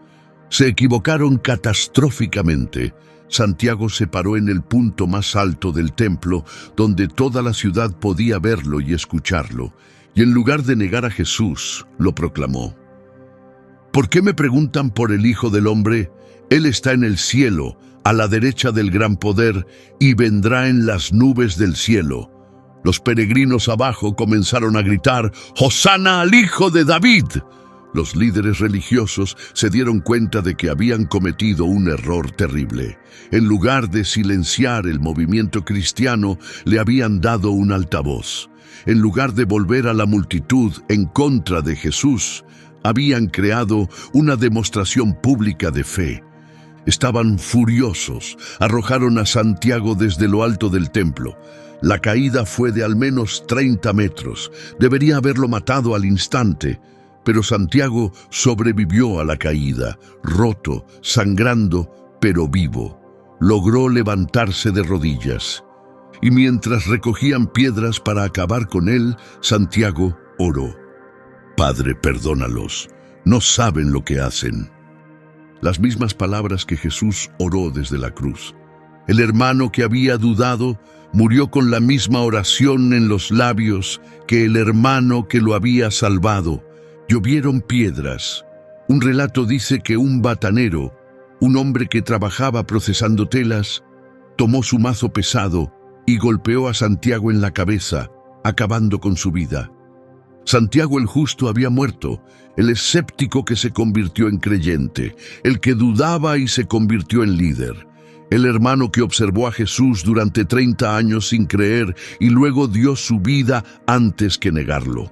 Se equivocaron catastróficamente. Santiago se paró en el punto más alto del templo, donde toda la ciudad podía verlo y escucharlo, y en lugar de negar a Jesús, lo proclamó. ¿Por qué me preguntan por el Hijo del Hombre? Él está en el cielo, a la derecha del gran poder, y vendrá en las nubes del cielo. Los peregrinos abajo comenzaron a gritar: «¡Hosana al Hijo de David!». Los líderes religiosos se dieron cuenta de que habían cometido un error terrible. En lugar de silenciar el movimiento cristiano, le habían dado un altavoz. En lugar de volver a la multitud en contra de Jesús, habían creado una demostración pública de fe. Estaban furiosos, arrojaron a Santiago desde lo alto del templo. La caída fue de al menos 30 metros. Debería haberlo matado al instante. Pero Santiago sobrevivió a la caída, roto, sangrando, pero vivo. Logró levantarse de rodillas. Y mientras recogían piedras para acabar con él, Santiago oró: «Padre, perdónalos, no saben lo que hacen». Las mismas palabras que Jesús oró desde la cruz. El hermano que había dudado murió con la misma oración en los labios que el hermano que lo había salvado. Llovieron piedras. Un relato dice que un batanero, un hombre que trabajaba procesando telas, tomó su mazo pesado y golpeó a Santiago en la cabeza, acabando con su vida. Santiago el justo había muerto, el escéptico que se convirtió en creyente, el que dudaba y se convirtió en líder, el hermano que observó a Jesús durante 30 años sin creer y luego dio su vida antes que negarlo.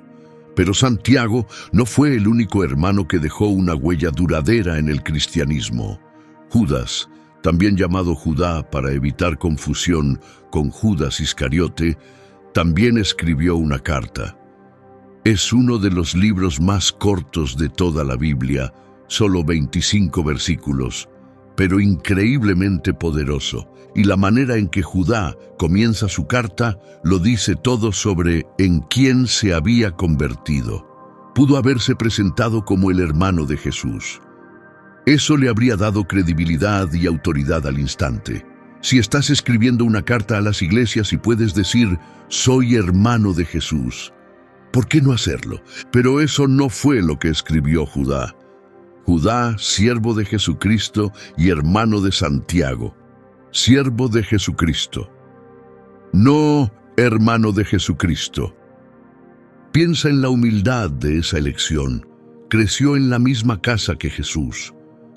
Pero Santiago no fue el único hermano que dejó una huella duradera en el cristianismo. Judas, también llamado Judá para evitar confusión con Judas Iscariote, también escribió una carta. Es uno de los libros más cortos de toda la Biblia, solo 25 versículos, pero increíblemente poderoso. Y la manera en que Judá comienza su carta lo dice todo sobre en quién se había convertido. Pudo haberse presentado como el hermano de Jesús. Eso le habría dado credibilidad y autoridad al instante. Si estás escribiendo una carta a las iglesias y puedes decir: «Soy hermano de Jesús», ¿por qué no hacerlo? Pero eso no fue lo que escribió Judá. Judá, siervo de Jesucristo y hermano de Santiago. Siervo de Jesucristo. No hermano de Jesucristo. Piensa en la humildad de esa elección. Creció en la misma casa que Jesús.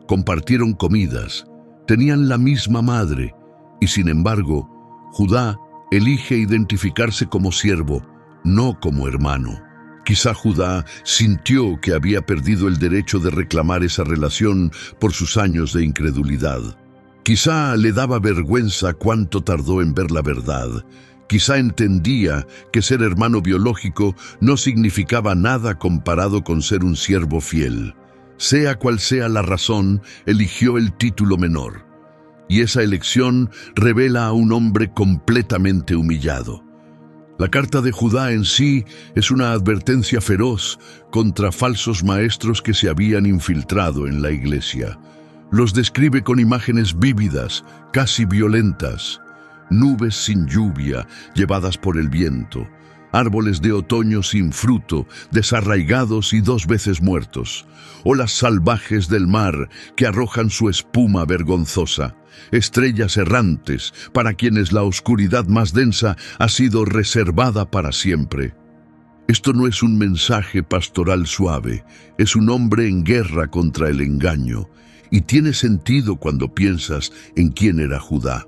Compartieron comidas. Tenían la misma madre. Y sin embargo, Judá elige identificarse como siervo, no como hermano. Quizá Judá sintió que había perdido el derecho de reclamar esa relación por sus años de incredulidad. Quizá le daba vergüenza cuánto tardó en ver la verdad. Quizá entendía que ser hermano biológico no significaba nada comparado con ser un siervo fiel. Sea cual sea la razón, eligió el título menor. Y esa elección revela a un hombre completamente humillado. La carta de Judá en sí es una advertencia feroz contra falsos maestros que se habían infiltrado en la iglesia. Los describe con imágenes vívidas, casi violentas. Nubes sin lluvia, llevadas por el viento. Árboles de otoño sin fruto, desarraigados y 2 veces muertos. Olas salvajes del mar que arrojan su espuma vergonzosa. Estrellas errantes para quienes la oscuridad más densa ha sido reservada para siempre. Esto no es un mensaje pastoral suave, es un hombre en guerra contra el engaño. Y tiene sentido cuando piensas en quién era Judá.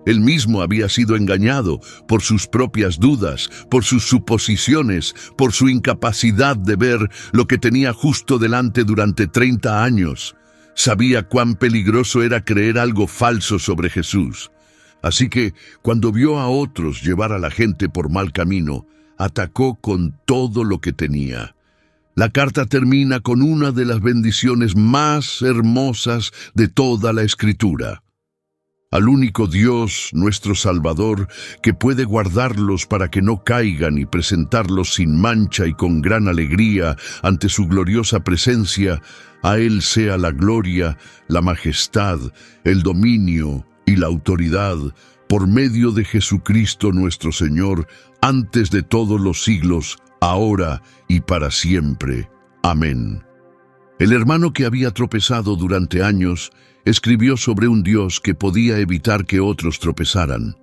Él mismo había sido engañado por sus propias dudas, por sus suposiciones, por su incapacidad de ver lo que tenía justo delante durante 30 años. Sabía cuán peligroso era creer algo falso sobre Jesús. Así que, cuando vio a otros llevar a la gente por mal camino, atacó con todo lo que tenía. La carta termina con una de las bendiciones más hermosas de toda la Escritura. al único Dios, nuestro Salvador, que puede guardarlos para que no caigan y presentarlos sin mancha y con gran alegría ante su gloriosa presencia. A Él sea la gloria, la majestad, el dominio y la autoridad, por medio de Jesucristo nuestro Señor, antes de todos los siglos, ahora y para siempre. Amén. El hermano que había tropezado durante años escribió sobre un Dios que podía evitar que otros tropezaran.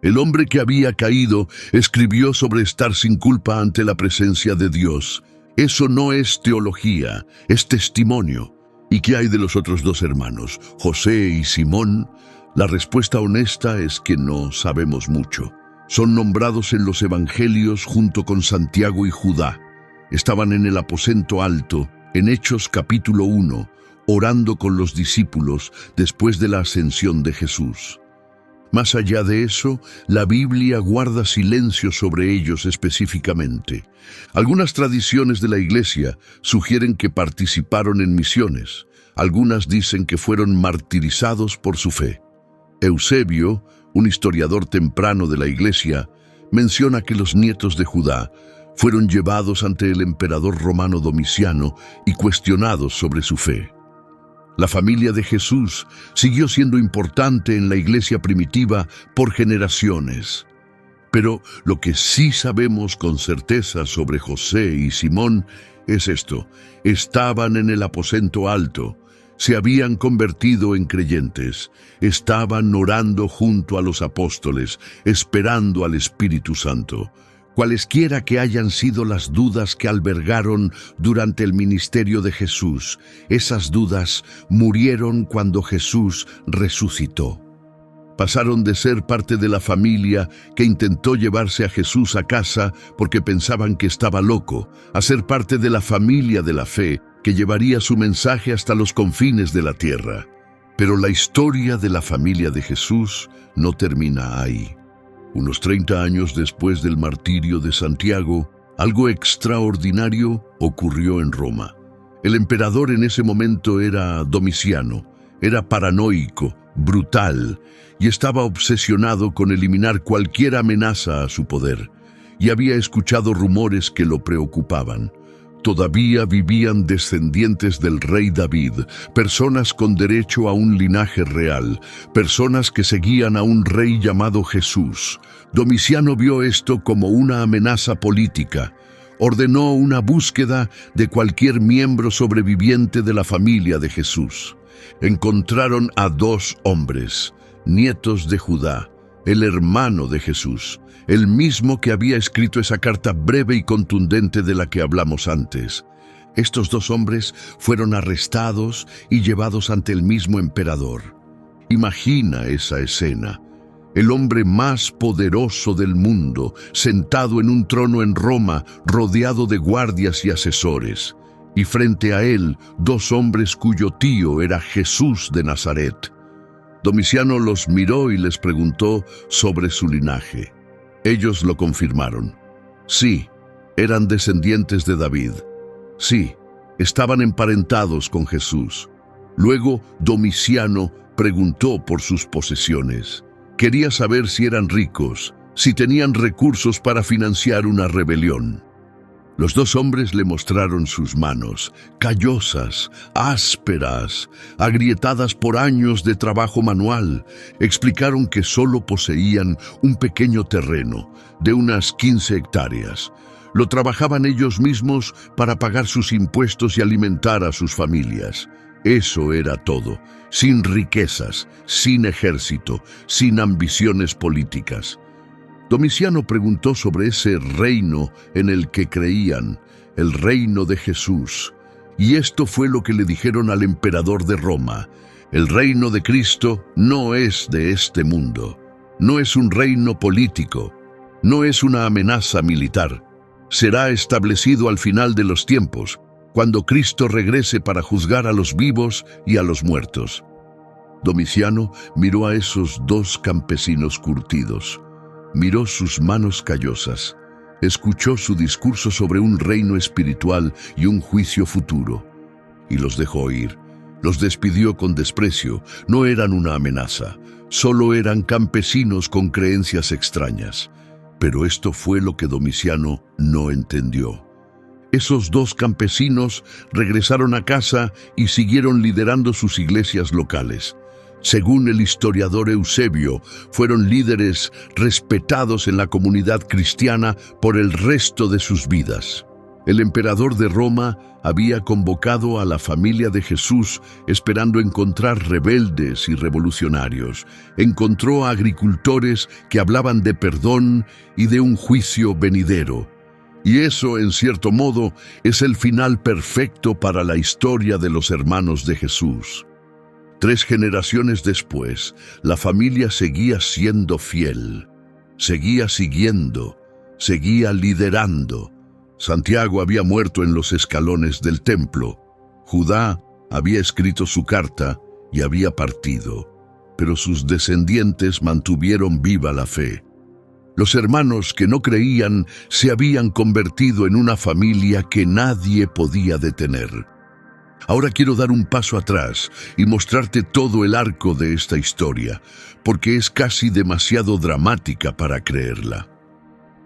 El hombre que había caído escribió sobre estar sin culpa ante la presencia de Dios. Eso no es teología, es testimonio. ¿Y qué hay de los otros dos hermanos, José y Simón? La respuesta honesta es que no sabemos mucho. Son nombrados en los evangelios junto con Santiago y Judá. Estaban en el aposento alto, en Hechos capítulo 1, orando con los discípulos después de la ascensión de Jesús. Más allá de eso, la Biblia guarda silencio sobre ellos específicamente. Algunas tradiciones de la Iglesia sugieren que participaron en misiones. Algunas dicen que fueron martirizados por su fe. Eusebio, un historiador temprano de la Iglesia, menciona que los nietos de Judá fueron llevados ante el emperador romano Domiciano y cuestionados sobre su fe. La familia de Jesús siguió siendo importante en la iglesia primitiva por generaciones. Pero lo que sí sabemos con certeza sobre José y Simón es esto: estaban en el aposento alto, se habían convertido en creyentes, estaban orando junto a los apóstoles, esperando al Espíritu Santo. Cualesquiera que hayan sido las dudas que albergaron durante el ministerio de Jesús, esas dudas murieron cuando Jesús resucitó. Pasaron de ser parte de la familia que intentó llevarse a Jesús a casa porque pensaban que estaba loco, a ser parte de la familia de la fe que llevaría su mensaje hasta los confines de la tierra. Pero la historia de la familia de Jesús no termina ahí. Unos 30 años después del martirio de Santiago, algo extraordinario ocurrió en Roma. El emperador en ese momento era Domiciano, era paranoico, brutal, y estaba obsesionado con eliminar cualquier amenaza a su poder, y había escuchado rumores que lo preocupaban. Todavía vivían descendientes del rey David, personas con derecho a un linaje real, personas que seguían a un rey llamado Jesús. Domiciano vio esto como una amenaza política. Ordenó una búsqueda de cualquier miembro sobreviviente de la familia de Jesús. Encontraron a dos hombres, nietos de Judá, el hermano de Jesús, el mismo que había escrito esa carta breve y contundente de la que hablamos antes. Estos dos hombres fueron arrestados y llevados ante el mismo emperador. Imagina esa escena. El hombre más poderoso del mundo, sentado en un trono en Roma, rodeado de guardias y asesores. Y frente a él, dos hombres cuyo tío era Jesús de Nazaret. Domiciano los miró y les preguntó sobre su linaje. Ellos lo confirmaron. Sí, eran descendientes de David. Sí, estaban emparentados con Jesús. Luego, Domiciano preguntó por sus posesiones. Quería saber si eran ricos, si tenían recursos para financiar una rebelión. Los dos hombres le mostraron sus manos, callosas, ásperas, agrietadas por años de trabajo manual. Explicaron que solo poseían un pequeño terreno, de unas 15 hectáreas. Lo trabajaban ellos mismos para pagar sus impuestos y alimentar a sus familias. Eso era todo, sin riquezas, sin ejército, sin ambiciones políticas. Domiciano preguntó sobre ese reino en el que creían, el reino de Jesús. Y esto fue lo que le dijeron al emperador de Roma: el reino de Cristo no es de este mundo, no es un reino político, no es una amenaza militar. Será establecido al final de los tiempos, cuando Cristo regrese para juzgar a los vivos y a los muertos. Domiciano miró a esos dos campesinos curtidos. Miró sus manos callosas, escuchó su discurso sobre un reino espiritual y un juicio futuro, y los dejó ir. Los despidió con desprecio. No eran una amenaza, solo eran campesinos con creencias extrañas. Pero esto fue lo que Domiciano no entendió. Esos dos campesinos regresaron a casa y siguieron liderando sus iglesias locales. Según el historiador Eusebio, fueron líderes respetados en la comunidad cristiana por el resto de sus vidas. El emperador de Roma había convocado a la familia de Jesús esperando encontrar rebeldes y revolucionarios. Encontró a agricultores que hablaban de perdón y de un juicio venidero. Y eso, en cierto modo, es el final perfecto para la historia de los hermanos de Jesús. 3 generaciones después, la familia seguía siendo fiel, seguía siguiendo, seguía liderando. Santiago había muerto en los escalones del templo. Judá había escrito su carta y había partido, pero sus descendientes mantuvieron viva la fe. Los hermanos que no creían se habían convertido en una familia que nadie podía detener. Ahora quiero dar un paso atrás y mostrarte todo el arco de esta historia, porque es casi demasiado dramática para creerla.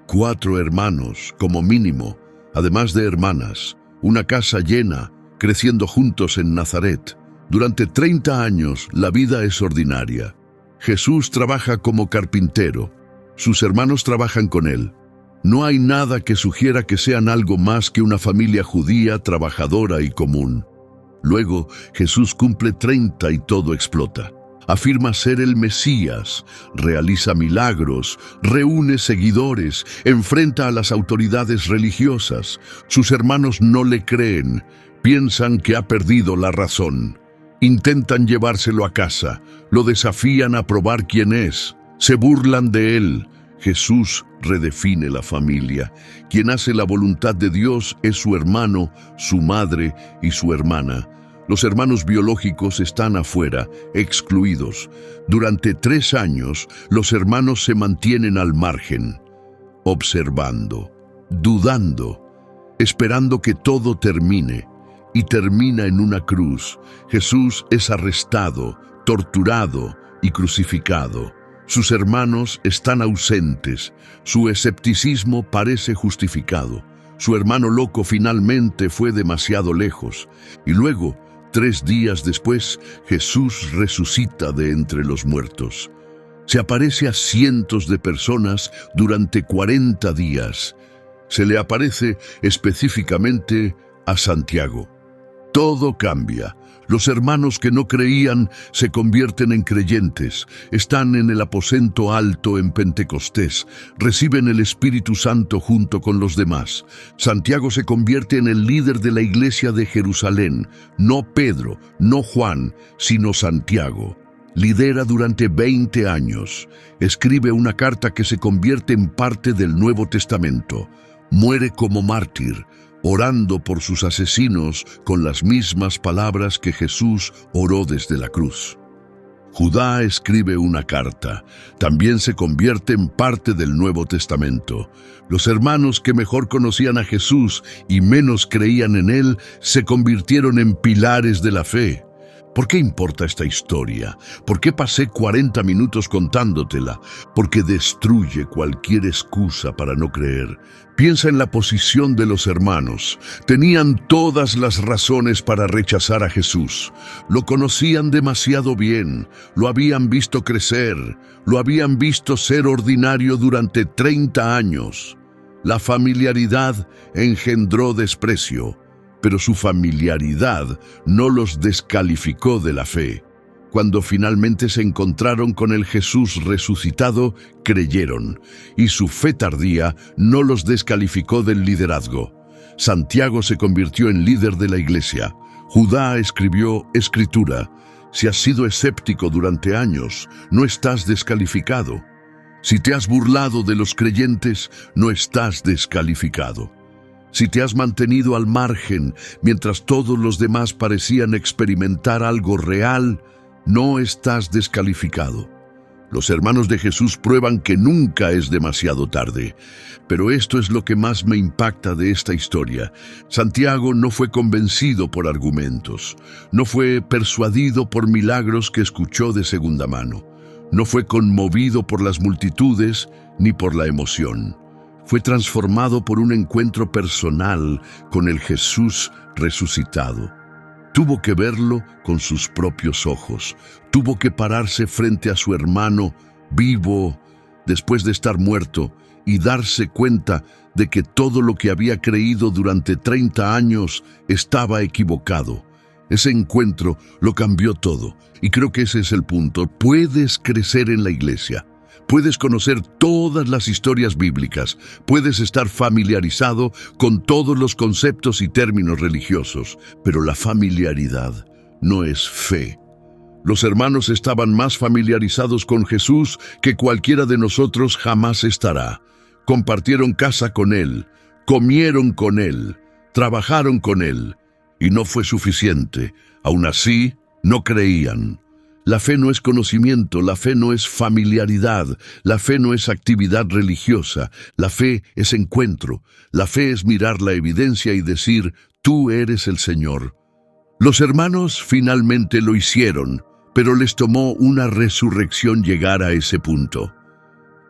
4 hermanos, como mínimo, además de hermanas, una casa llena, creciendo juntos en Nazaret. Durante 30 años la vida es ordinaria. Jesús trabaja como carpintero. Sus hermanos trabajan con él. No hay nada que sugiera que sean algo más que una familia judía trabajadora y común. Luego, Jesús cumple 30 y todo explota. Afirma ser el Mesías, realiza milagros, reúne seguidores, enfrenta a las autoridades religiosas. Sus hermanos no le creen, piensan que ha perdido la razón. Intentan llevárselo a casa, lo desafían a probar quién es, se burlan de él. Jesús redefine la familia. Quien hace la voluntad de Dios es su hermano, su madre y su hermana. Los hermanos biológicos están afuera, excluidos. Durante 3 años, los hermanos se mantienen al margen, observando, dudando, esperando que todo termine. Y termina en una cruz. Jesús es arrestado, torturado y crucificado. Sus hermanos están ausentes. Su escepticismo parece justificado. Su hermano loco finalmente fue demasiado lejos. Y luego, 3 días después, Jesús resucita de entre los muertos. Se aparece a cientos de personas durante 40 días. Se le aparece específicamente a Santiago. Todo cambia. Los hermanos que no creían se convierten en creyentes, están en el aposento alto en Pentecostés, reciben el Espíritu Santo junto con los demás. Santiago se convierte en el líder de la iglesia de Jerusalén, no Pedro, no Juan, sino Santiago. Lidera durante 20 años, escribe una carta que se convierte en parte del Nuevo Testamento, muere como mártir, orando por sus asesinos con las mismas palabras que Jesús oró desde la cruz. Judá escribe una carta, también se convierte en parte del Nuevo Testamento. Los hermanos que mejor conocían a Jesús y menos creían en él se convirtieron en pilares de la fe. ¿Por qué importa esta historia? ¿Por qué pasé 40 minutos contándotela? Porque destruye cualquier excusa para no creer. Piensa en la posición de los hermanos. Tenían todas las razones para rechazar a Jesús. Lo conocían demasiado bien, lo habían visto crecer, lo habían visto ser ordinario durante 30 años. La familiaridad engendró desprecio. Pero su familiaridad no los descalificó de la fe. Cuando finalmente se encontraron con el Jesús resucitado, creyeron, y su fe tardía no los descalificó del liderazgo. Santiago se convirtió en líder de la iglesia. Judá escribió Escritura. Si has sido escéptico durante años, no estás descalificado. Si te has burlado de los creyentes, no estás descalificado. Si te has mantenido al margen mientras todos los demás parecían experimentar algo real, no estás descalificado. Los hermanos de Jesús prueban que nunca es demasiado tarde. Pero esto es lo que más me impacta de esta historia. Santiago no fue convencido por argumentos, no fue persuadido por milagros que escuchó de segunda mano, no fue conmovido por las multitudes ni por la emoción. Fue transformado por un encuentro personal con el Jesús resucitado. Tuvo que verlo con sus propios ojos. Tuvo que pararse frente a su hermano vivo después de estar muerto y darse cuenta de que todo lo que había creído durante 30 años estaba equivocado. Ese encuentro lo cambió todo y creo que ese es el punto. Puedes crecer en la iglesia. Puedes conocer todas las historias bíblicas, puedes estar familiarizado con todos los conceptos y términos religiosos, pero la familiaridad no es fe. Los hermanos estaban más familiarizados con Jesús que cualquiera de nosotros jamás estará. Compartieron casa con Él, comieron con Él, trabajaron con Él, y no fue suficiente. Aún así, no creían. La fe no es conocimiento, la fe no es familiaridad, la fe no es actividad religiosa, la fe es encuentro, la fe es mirar la evidencia y decir, tú eres el Señor. Los hermanos finalmente lo hicieron, pero les tomó una resurrección llegar a ese punto.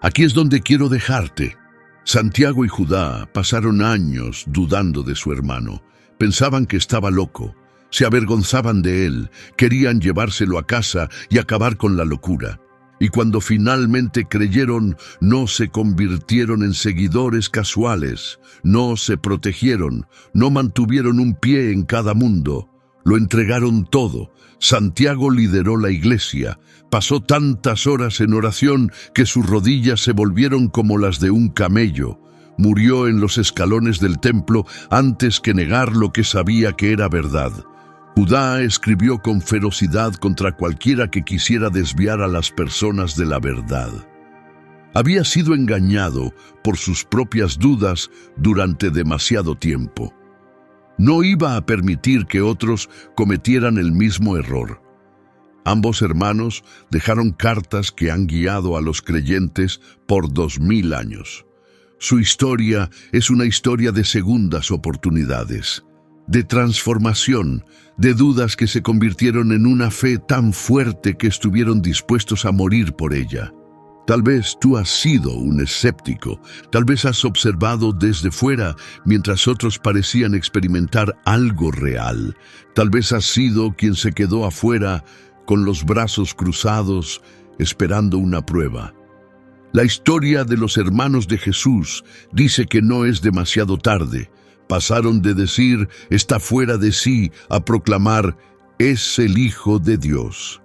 Aquí es donde quiero dejarte. Santiago y Judá pasaron años dudando de su hermano, pensaban que estaba loco. Se avergonzaban de él, querían llevárselo a casa y acabar con la locura. Y cuando finalmente creyeron, no se convirtieron en seguidores casuales, no se protegieron, no mantuvieron un pie en cada mundo, lo entregaron todo. Santiago lideró la iglesia, pasó tantas horas en oración que sus rodillas se volvieron como las de un camello. Murió en los escalones del templo antes que negar lo que sabía que era verdad. Judá escribió con ferocidad contra cualquiera que quisiera desviar a las personas de la verdad. Había sido engañado por sus propias dudas durante demasiado tiempo. No iba a permitir que otros cometieran el mismo error. Ambos hermanos dejaron cartas que han guiado a los creyentes por 2000 años. Su historia es una historia de segundas oportunidades, de transformación, de dudas que se convirtieron en una fe tan fuerte que estuvieron dispuestos a morir por ella. Tal vez tú has sido un escéptico, tal vez has observado desde fuera mientras otros parecían experimentar algo real. Tal vez has sido quien se quedó afuera con los brazos cruzados esperando una prueba. La historia de los hermanos de Jesús dice que no es demasiado tarde. Pasaron de decir, está fuera de sí, a proclamar, es el Hijo de Dios.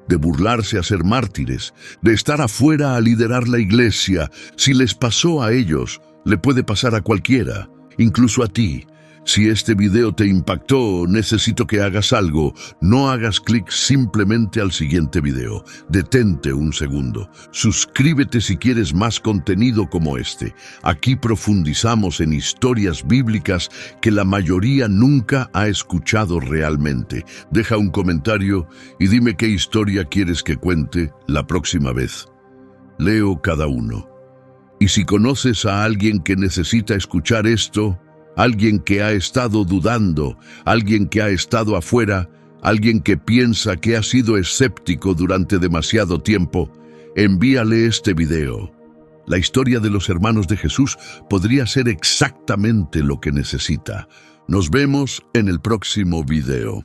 De burlarse a ser mártires, de estar afuera a liderar la iglesia. Si les pasó a ellos, le puede pasar a cualquiera, incluso a ti. Si este video te impactó, necesito que hagas algo. No hagas clic simplemente al siguiente video. Detente un segundo. Suscríbete si quieres más contenido como este. Aquí profundizamos en historias bíblicas que la mayoría nunca ha escuchado realmente. Deja un comentario y dime qué historia quieres que cuente la próxima vez. Leo cada uno. Y si conoces a alguien que necesita escuchar esto, alguien que ha estado dudando, alguien que ha estado afuera, alguien que piensa que ha sido escéptico durante demasiado tiempo, envíale este video. La historia de los hermanos de Jesús podría ser exactamente lo que necesita. Nos vemos en el próximo video.